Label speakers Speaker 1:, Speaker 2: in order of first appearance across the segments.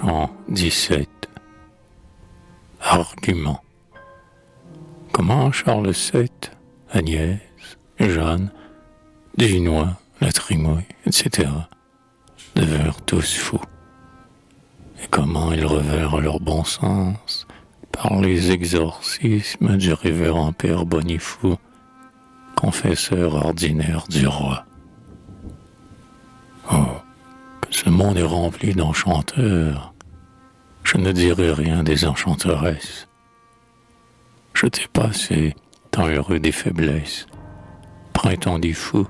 Speaker 1: Chant 17. Argument. Comment Charles VII, Agnès, Jeanne, Dunois, la Trimouille, etc. devinrent tous fous. Et comment ils revinrent leur bon sens par les exorcismes du révérend Père Bonifou, confesseur ordinaire du roi. Oh, que ce monde est rempli d'enchanteurs. Je ne dirai rien des enchanteresses. Je t'ai passé, temps heureux des faiblesses, printemps du fou,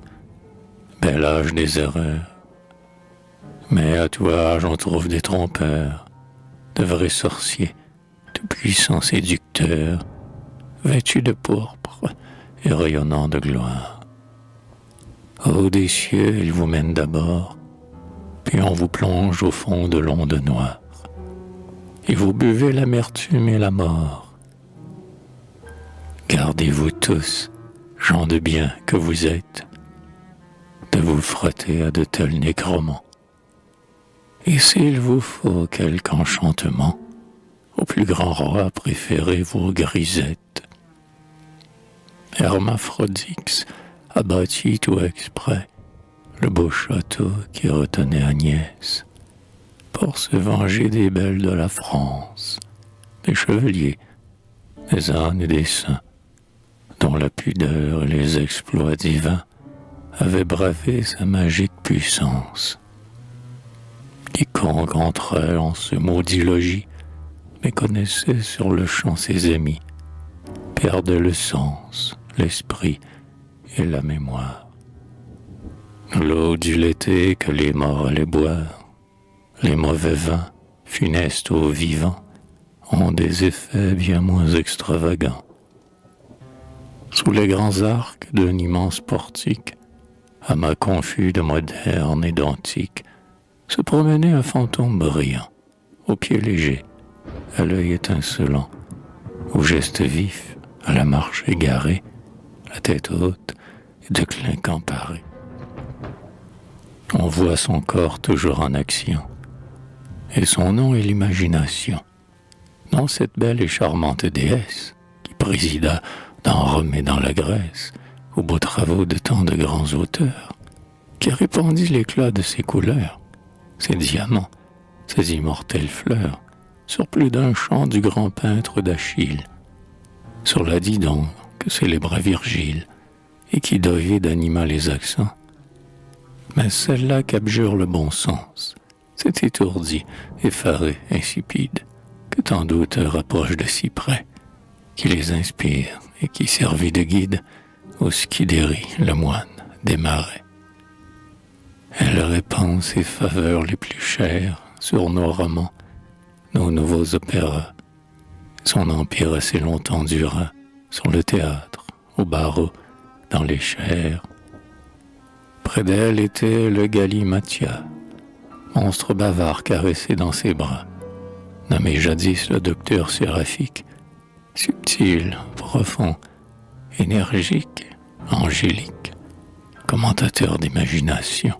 Speaker 1: bel âge des erreurs. Mais à tout âge on trouve des trompeurs, de vrais sorciers, tout puissants séducteurs, vêtus de pourpre et rayonnant de gloire. Au des cieux, ils vous mènent d'abord, puis on vous plonge au fond de l'onde noire, et vous buvez l'amertume et la mort. Gardez-vous tous, gens de bien que vous êtes, de vous frotter à de tels nécromants. Et s'il vous faut quelque enchantement, au plus grand roi préférez vos grisettes. Hermaphrodix a bâti tout exprès le beau château qui retenait Agnès, pour se venger des belles de la France, des chevaliers, des ânes et des saints, dont la pudeur et les exploits divins avaient bravé sa magique puissance. Quiconque entrait en ce maudit logis méconnaissait sur le champ ses amis, perdait le sens, l'esprit et la mémoire. L'eau du l'été que les morts allaient boire, les mauvais vins, funestes aux vivants, ont des effets bien moins extravagants. Sous les grands arcs d'un immense portique, amas confus de moderne et d'antique, se promenait un fantôme brillant, aux pieds légers, à l'œil étincelant, aux gestes vifs, à la marche égarée, la tête haute et de clinquant paré. On voit son corps toujours en action, et son nom est l'imagination. Non, cette belle et charmante déesse qui présida dans Rome et dans la Grèce aux beaux travaux de tant de grands auteurs, qui répandit l'éclat de ses couleurs, ses diamants, ses immortelles fleurs, sur plus d'un chant du grand peintre d'Achille, sur la Didon que célébrait Virgile, et qui d'Ovide anima les accents. Mais celle-là qu'abjure le bon sens, c'est étourdi, effaré, insipide, que tant d'auteurs approchent de si près, qui les inspire et qui servit de guide au Scudéry, le moine des marais. Elle répand ses faveurs les plus chères sur nos romans, nos nouveaux opéras. Son empire assez longtemps dura sur le théâtre, au barreau, dans les chairs. Près d'elle était le Galimathia, monstre bavard caressé dans ses bras, nommé jadis le docteur séraphique, subtil, profond, énergique, angélique, commentateur d'imagination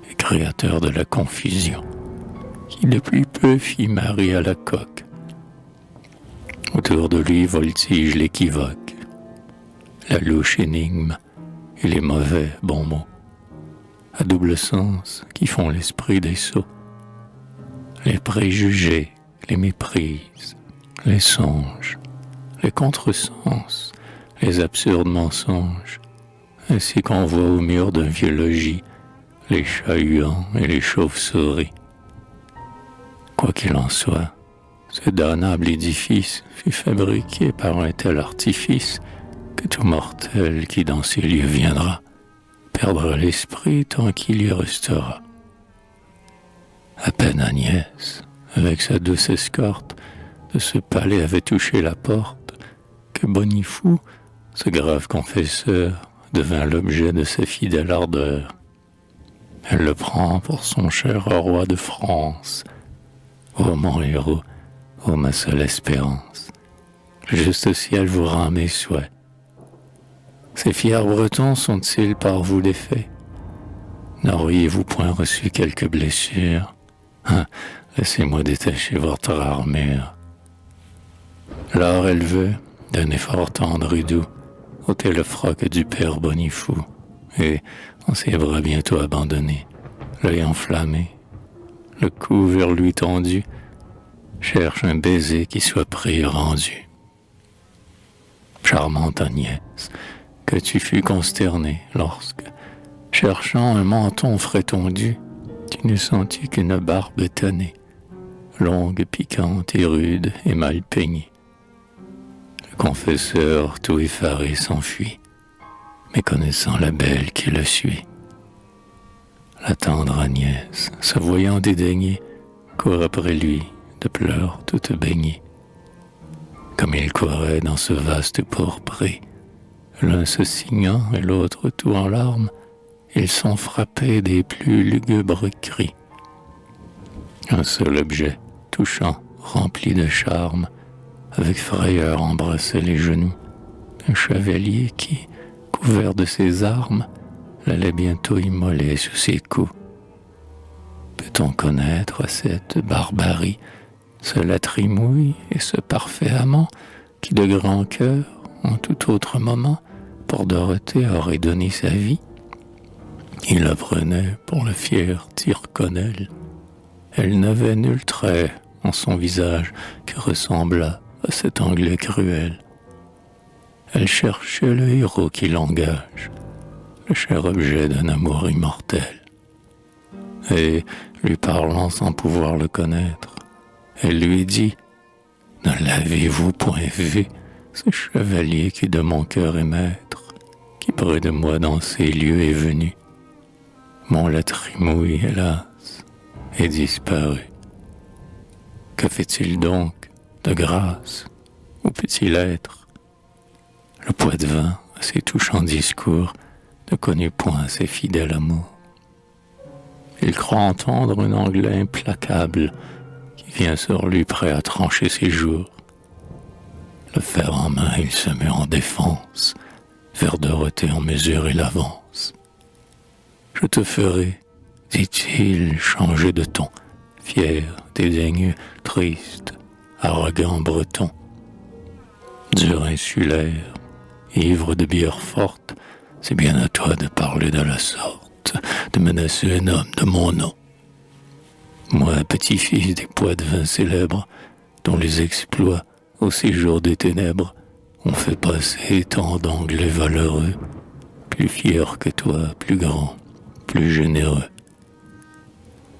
Speaker 1: et créateur de la confusion, qui depuis peu fit Marie à la coque. Autour de lui voltige l'équivoque, la louche énigme et les mauvais bons mots, à double sens qui font l'esprit des sots. Les préjugés, les méprises, les songes, les contresens, les absurdes mensonges, ainsi qu'on voit au mur d'un vieux logis les chats-huants et les chauves-souris. Quoi qu'il en soit, ce damnable édifice fut fabriqué par un tel artifice que tout mortel qui dans ces lieux viendra perdra l'esprit tant qu'il y restera. À peine Agnès, avec sa douce escorte, de ce palais avait touché la porte, que Bonifou, ce grave confesseur, devint l'objet de sa fidèle ardeur. Elle le prend pour son cher roi de France. Ô mon héros, ô ma seule espérance, le juste ciel vous rend mes souhaits. Ces fiers Bretons sont-ils par vous défaits? N'auriez-vous point reçu quelques blessures? laissez-moi détacher votre armure. Alors elle veut, d'un effort tendre et doux, ôter le froc du père Bonifou, et, en ses bras bientôt abandonnés, l'œil enflammé, le cou vers lui tendu, cherche un baiser qui soit pris et rendu. Charmante Agnès, que tu fus consternée lorsque, cherchant un menton frais tondu, tu ne sentis qu'une barbe tannée, longue, piquante et rude et mal peignée. Le confesseur, tout effaré, s'enfuit, méconnaissant la belle qui le suit. La tendre Agnès, se voyant dédaigner, court après lui, de pleurs toute baignée. Comme ils couraient dans ce vaste pourpré, l'un se signant et l'autre tout en larmes, ils sont frappés des plus lugubres cris. Un seul objet, touchant, rempli de charme, avec frayeur embrassait les genoux d'un chevalier qui, couvert de ses armes, l'allait bientôt immoler sous ses coups. Peut-on connaître cette barbarie, ce latrimouille et ce parfait amant qui de grand cœur, en tout autre moment, pour Dorothée aurait donné sa vie? Il la prenait pour le fier Tyrconnel. Elle n'avait nul trait en son visage qui ressemblât à cet Anglais cruel. Elle cherchait le héros qui l'engage, le cher objet d'un amour immortel. Et, lui parlant sans pouvoir le connaître, elle lui dit « Ne l'avez-vous point vu, ce chevalier qui de mon cœur est maître, qui près de moi dans ces lieux est venu? Mon latrimouille, hélas, est disparu. Que fait-il donc, de grâce? Où peut-il être? » Le Poitevin, à ses touchants discours, ne connut point ses fidèles amours. Il croit entendre un Anglais implacable qui vient sur lui prêt à trancher ses jours. Le fer en main, il se met en défense, vers Dorothée en mesure il avance. « Je te ferai, dit-il, changer de ton, fier, dédaigneux, triste, arrogant breton. Dur insulaire, ivre de bière forte, c'est bien à toi de parler de la sorte, de menacer un homme de mon nom. Moi, petit-fils des Poitevins célèbres, dont les exploits, au séjour des ténèbres, ont fait passer tant d'Anglais valeureux, plus fiers que toi, plus grands, plus généreux.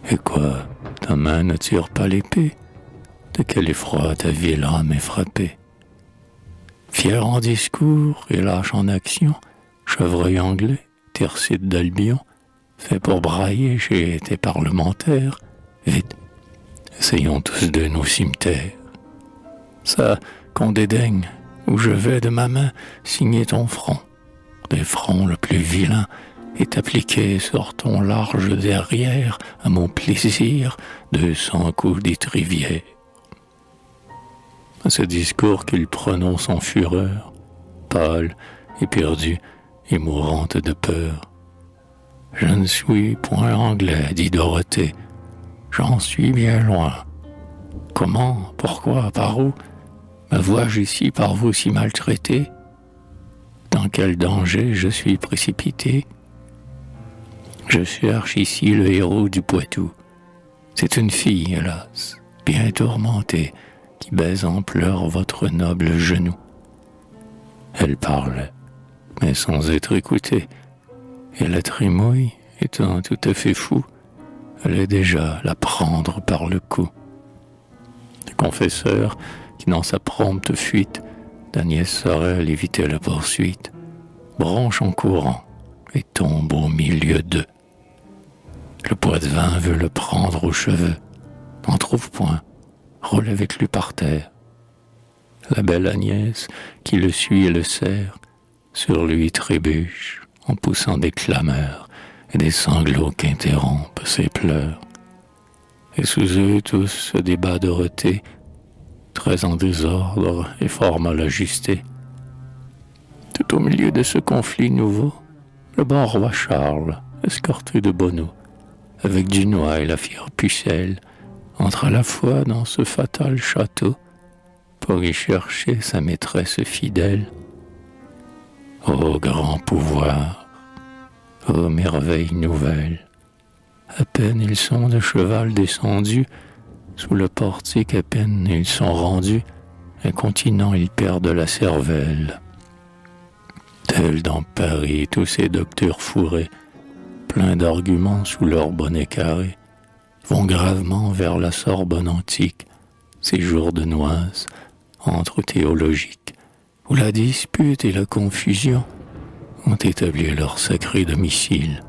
Speaker 1: Et quoi, ta main ne tire pas l'épée? De quel effroi ta vile âme est frappée? Fier en discours et lâche en action, chevreuil anglais, Tircite d'Albion, fait pour brailler chez tes parlementaires, vite, essayons tous de nos cimetières. Ça qu'on dédaigne, où je vais de ma main signer ton front, des fronts le plus vilain, est appliqué sur ton large derrière, à mon plaisir, 200 coups d'étrivière. À ce discours qu'il prononce en fureur, pâle, éperdue et mourante de peur. « Je ne suis point anglais, dit Dorothée, j'en suis bien loin. Comment, pourquoi, par où me vois-je ici par vous si maltraité? Dans quel danger je suis précipité? Je cherche ici le héros du Poitou. C'est une fille, hélas, bien tourmentée, qui baise en pleurs votre noble genou. » Elle parlait, mais sans être écoutée, et la trimouille, étant tout à fait fou, allait déjà la prendre par le cou. Le confesseur, qui dans sa prompte fuite d'Agnès Sorel évitait la poursuite, bronche en courant et tombe au milieu d'eux. Le Poitevin veut le prendre aux cheveux, n'en trouve point, roule avec lui par terre. La belle Agnès, qui le suit et le serre, sur lui trébuche en poussant des clameurs et des sanglots qu'interrompent ses pleurs. Et sous eux tous se débat Dorothée, très en désordre et fort mal ajusté. Tout au milieu de ce conflit nouveau, le bon roi Charles, escorté de Bonneau, avec Dunois et la fière Pucelle, entre à la fois dans ce fatal château pour y chercher sa maîtresse fidèle. Ô grand pouvoir, ô merveille nouvelle, à peine ils sont de cheval descendus, sous le portique à peine ils sont rendus, incontinents ils perdent la cervelle. Tels dans Paris tous ces docteurs fourrés, pleins d'arguments sous leur bonnet carré, vont gravement vers la Sorbonne antique, ces jours de noise, entre théologiques, où la dispute et la confusion ont établi leur sacré domicile,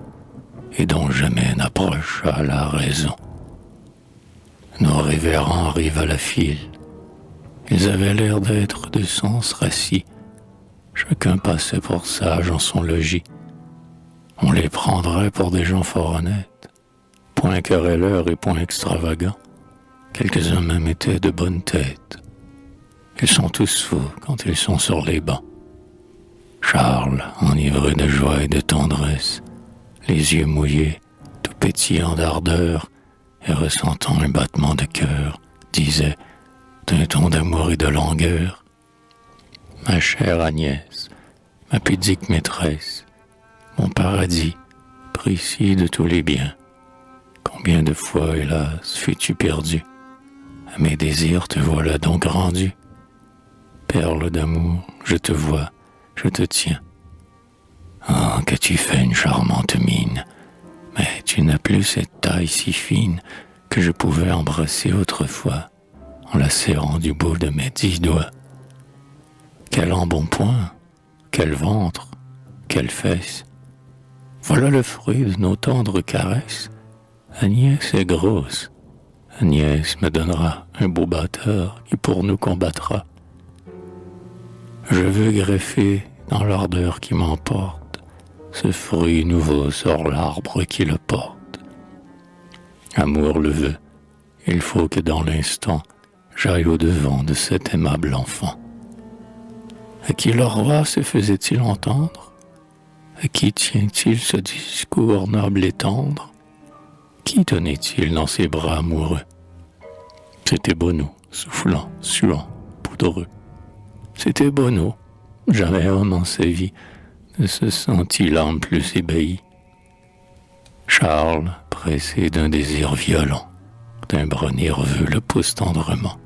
Speaker 1: et dont jamais n'approcha la raison. Nos révérends arrivent à la file. Ils avaient l'air d'être de sens rassis. Chacun passait pour sage en son logis. On les prendrait pour des gens fort honnêtes, point querelleurs et point extravagants. Quelques-uns même étaient de bonne tête. Ils sont tous fous quand ils sont sur les bancs. Charles, enivré de joie et de tendresse, les yeux mouillés, tout pétillant d'ardeur, et ressentant un battement de cœur, disait, d'un ton d'amour et de langueur, « Ma chère Agnès, ma pudique maîtresse, mon paradis, précis de tous les biens, combien de fois, hélas, fus-tu perdu? À mes désirs te voilà donc rendu. Perle d'amour, je te vois, je te tiens. Ah, que tu fais une charmante mine, mais tu n'as plus cette taille si fine que je pouvais embrasser autrefois en la serrant du bout de mes 10 doigts. Quel embonpoint, quel ventre, quelle fesse. Voilà le fruit de nos tendres caresses. Agnès est grosse. Agnès me donnera un beau batteur qui pour nous combattra. Je veux greffer dans l'ardeur qui m'emporte ce fruit nouveau sur l'arbre qui le porte. Amour le veut, il faut que dans l'instant j'aille au-devant de cet aimable enfant. À qui le roi se faisait-il entendre? À qui tient-il ce discours noble et tendre? Qui tenait-il dans ses bras amoureux? C'était Bonneau, soufflant, suant, poudreux. C'était Bonneau, jamais homme en sa vie ne se sentit l'âme plus ébahie. Charles, pressé d'un désir violent, d'un bras nerveux le pousse tendrement.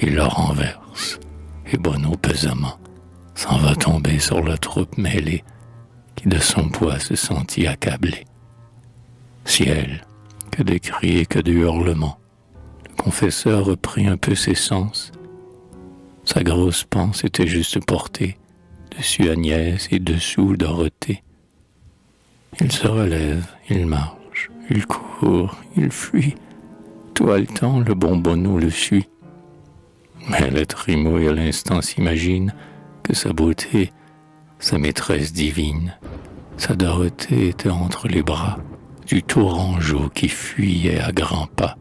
Speaker 1: Il le renverse, et Bonneau pesamment s'en va tomber sur la troupe mêlée qui de son poids se sentit accablée. Ciel, que de cris et que de hurlements. Le confesseur reprit un peu ses sens. Sa grosse panse était juste portée, dessus Agnès et dessous Dorothée. Il se relève, il marche, il court, il fuit. Tout haletant, le bon Bonneau le suit. Mais le Trimouille à l'instant s'imagine que sa beauté, sa maîtresse divine, sa Dorothée était entre les bras du Tourangeau qui fuyait à grands pas.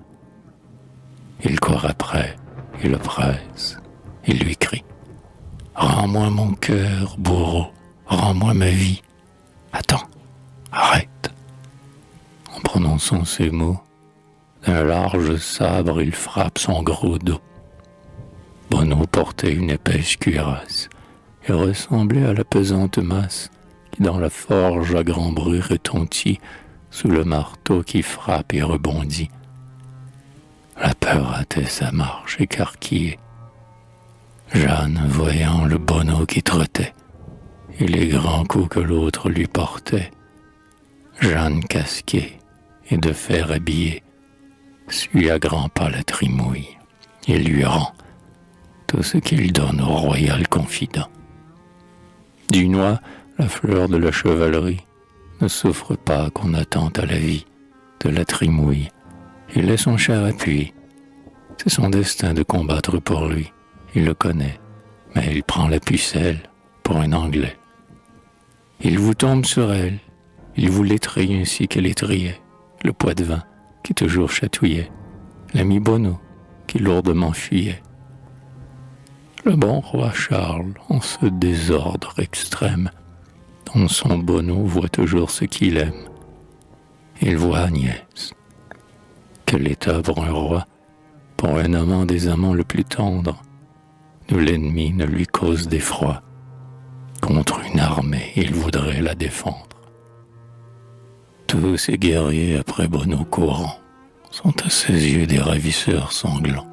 Speaker 1: Il court après, il le presse, il lui crie « Rends-moi mon cœur, bourreau, rends-moi ma vie. Attends, arrête. » En prononçant ces mots, d'un large sabre il frappe son gros dos. Bonneau portait une épaisse cuirasse et ressemblait à la pesante masse qui dans la forge à grand bruit retentit sous le marteau qui frappe et rebondit. La peur hâtait sa marche écarquillée. Jeanne, voyant le Bonneau qui trottait et les grands coups que l'autre lui portait, Jeanne casquée et de fer habillée, suit à grands pas la Trimouille et lui rend tout ce qu'il donne au royal confident. Dunois, la fleur de la chevalerie, ne souffre pas qu'on attente à la vie de la Trimouille. Il est son cher appui. C'est son destin de combattre pour lui. Il le connaît, mais il prend la pucelle pour un Anglais. Il vous tombe sur elle, il vous l'étrille ainsi qu'elle étrillait le Poitevin qui toujours chatouillait, l'ami Bonneau qui lourdement fuyait. Le bon roi Charles, en ce désordre extrême, dont son Bonneau voit toujours ce qu'il aime. Il voit Agnès. Quel état pour un roi, pour un amant des amants le plus tendre, d'où l'ennemi ne lui cause d'effroi. Contre une armée, il voudrait la défendre. Tous ces guerriers après Bonneau courant sont à ses yeux des ravisseurs sanglants.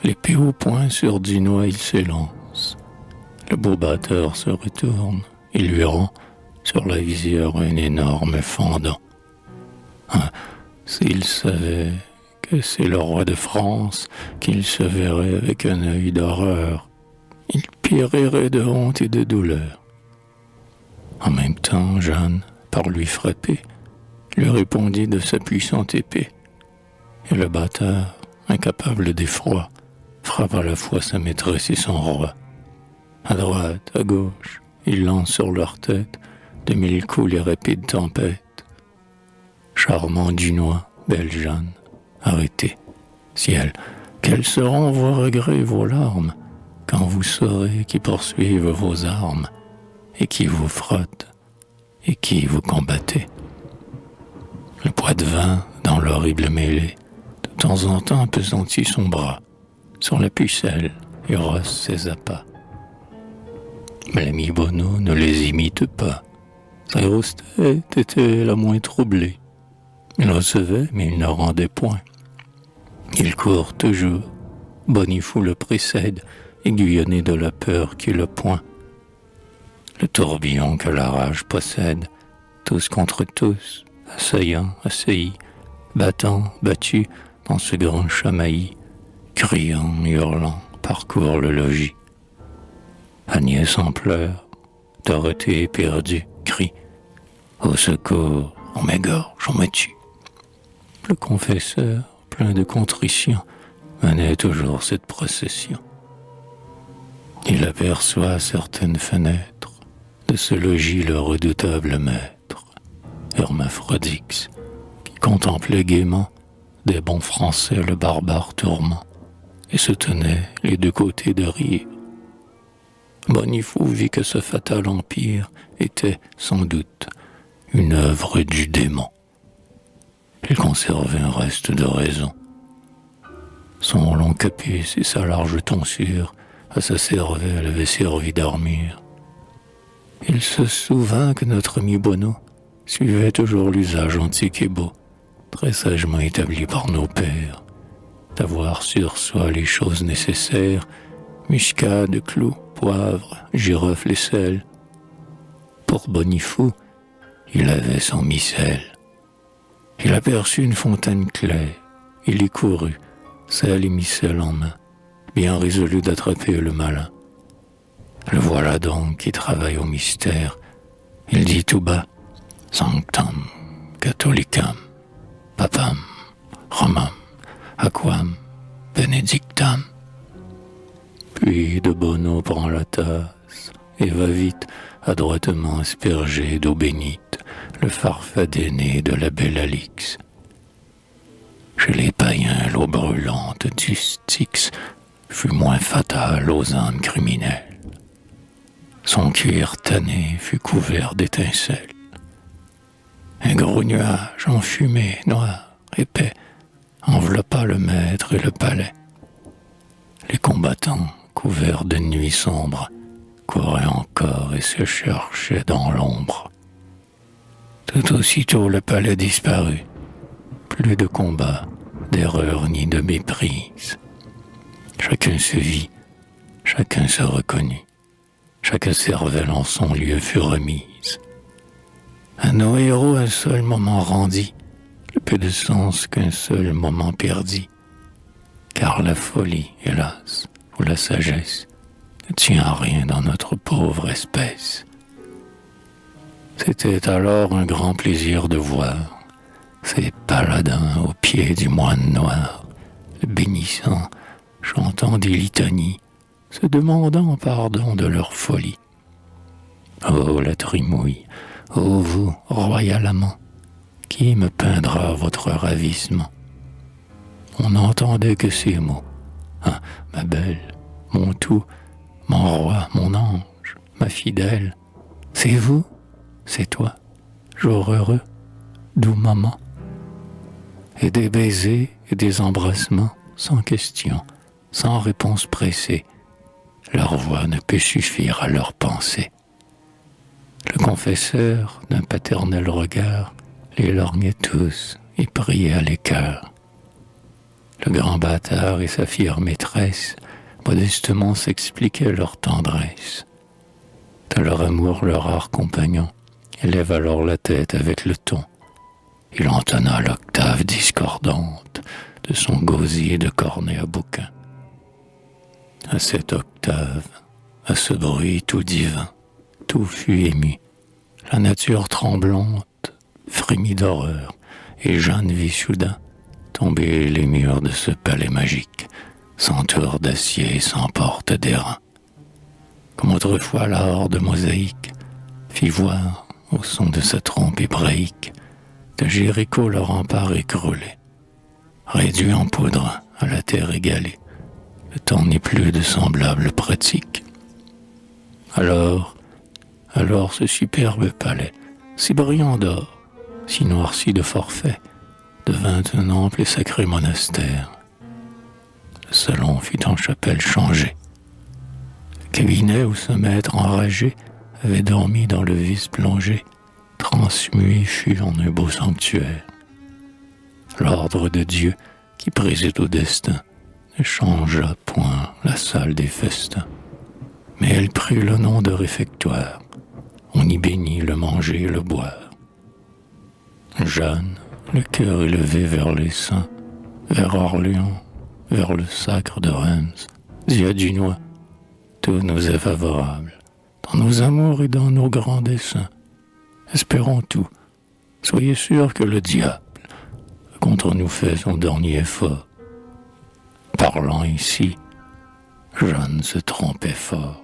Speaker 1: L'épée au poing sur Dunois il s'élance. Le beau batteur se retourne et lui rend sur la visière un énorme fendant. Ah, s'il savait que c'est le roi de France, qu'il se verrait avec un œil d'horreur, il périrait de honte et de douleur. En même temps, Jeanne, par lui frapper, lui répondit de sa puissante épée. Et le bâtard, incapable d'effroi, frappe à la fois sa maîtresse et son roi. À droite, à gauche, il lance sur leur tête de mille coups les rapides tempêtes. Charmant Dunois, belle Jeanne, arrêtez. Ciel, quels seront vos regrets, vos larmes, quand vous saurez qui poursuivent vos armes, et qui vous frottent, et qui vous combattez. Le poids de vin, dans l'horrible mêlée, de temps en temps appesantit son bras, sur la pucelle et rosse ses appâts. Mais l'ami Bonneau ne les imite pas. Sa grosse tête était la moins troublée. Il recevait, mais il ne rendait point. Il court toujours. Bonifou le précède, aiguillonné de la peur qui le point. Le tourbillon que la rage possède, tous contre tous, assaillant, assaillis, battant, battus dans ce grand chamaillis, criant, hurlant, parcourt le logis. Agnès en pleurs, Dorothée éperdue, crie « Au secours, on m'égorge, on me tue !» Le confesseur, plein de contrition, menait toujours cette procession. Il aperçoit à certaines fenêtres de ce logis le redoutable maître, Hermaphrodix, qui contemplait gaiement des bons Français le barbare tourment, et se tenait les deux côtés de rire. Bonifou vit que ce fatal empire était, sans doute, une œuvre du démon. Il conservait un reste de raison. Son long capuce et sa large tonsure à sa cervelle avaient servi d'armure. Il se souvint que notre ami Bonneau suivait toujours l'usage antique et beau, très sagement établi par nos pères, d'avoir sur soi les choses nécessaires, muscade, clous, poivre, girofle et sel. Pour Bonifou, il avait son missel. Il aperçut une fontaine claire, il y courut, sel et missel en main, bien résolu d'attraper le malin. Le voilà donc qui travaille au mystère. Il dit tout bas, Sanctam Catholicam, Papam, Romam, Aquam, Benedictam. Puis de Bonneau prend la tasse et va vite, adroitement asperger d'eau bénite le farfadet né de la belle Alix. Chez les païens, l'eau brûlante du Styx fut moins fatale aux âmes criminelles. Son cuir tanné fut couvert d'étincelles. Un gros nuage enfumé, noir, épais, enveloppa le maître et le palais. Les combattants, couverts de nuit sombre, couraient encore et se cherchaient dans l'ombre. Tout aussitôt le palais disparut. Plus de combat, d'erreur ni de méprise. Chacun se vit, chacun se reconnut. Chaque cervelle en son lieu fut remise. À nos héros un seul moment rendit, le peu de sens qu'un seul moment perdit. Car la folie, hélas, ou la sagesse, ne tient à rien dans notre pauvre espèce. C'était alors un grand plaisir de voir ces paladins au pied du moine noir, le bénissant, chantant des litanies, se demandant pardon de leur folie. Oh la trimouille, ô vous, royal amant, qui me peindra votre ravissement? On n'entendait que ces mots. Ah, ma belle, mon tout, mon roi, mon ange, ma fidèle, c'est vous, c'est toi, jour heureux, doux moment. et des baisers et des embrassements sans question, sans réponse pressée. Leur voix ne peut suffire à leur pensée. Le confesseur, d'un paternel regard, les lorgnait tous et priait à l'écart. Le grand bâtard et sa fière maîtresse modestement s'expliquaient leur tendresse. De leur amour, leur rare compagnon élève alors la tête avec le ton. Il entonna l'octave discordante de son gosier de cornet à bouquin. À cette octave, à ce bruit tout divin, tout fut ému. La nature tremblante frémit d'horreur, et Jeanne vit soudain tomber les murs de ce palais magique, sans tour d'acier et sans porte d'airain. Comme autrefois la horde mosaïque fit voir, au son de sa trompe hébraïque, de Jéricho le rempart écroulé, réduit en poudre à la terre égalée. Le temps n'est plus de semblables pratiques. Alors ce superbe palais, si brillant d'or, si noirci de forfaits, devint un ample et sacré monastère. Le salon fut en chapelle changé. Le cabinet où ce maître enragé avait dormi dans le vice plongé, transmué fut en un beau sanctuaire. L'ordre de Dieu qui préside au destin ne changea point la salle des festins, mais elle prit le nom de réfectoire. On y bénit le manger et le boire. Jeanne, le cœur élevé vers les saints, vers Orléans, vers le sacre de Reims, dit à Dunois, tout nous est favorable, dans nos amours et dans nos grands desseins. Espérons tout, soyez sûrs que le diable contre nous fait son dernier effort. Parlant ici, Jeanne se trompait fort.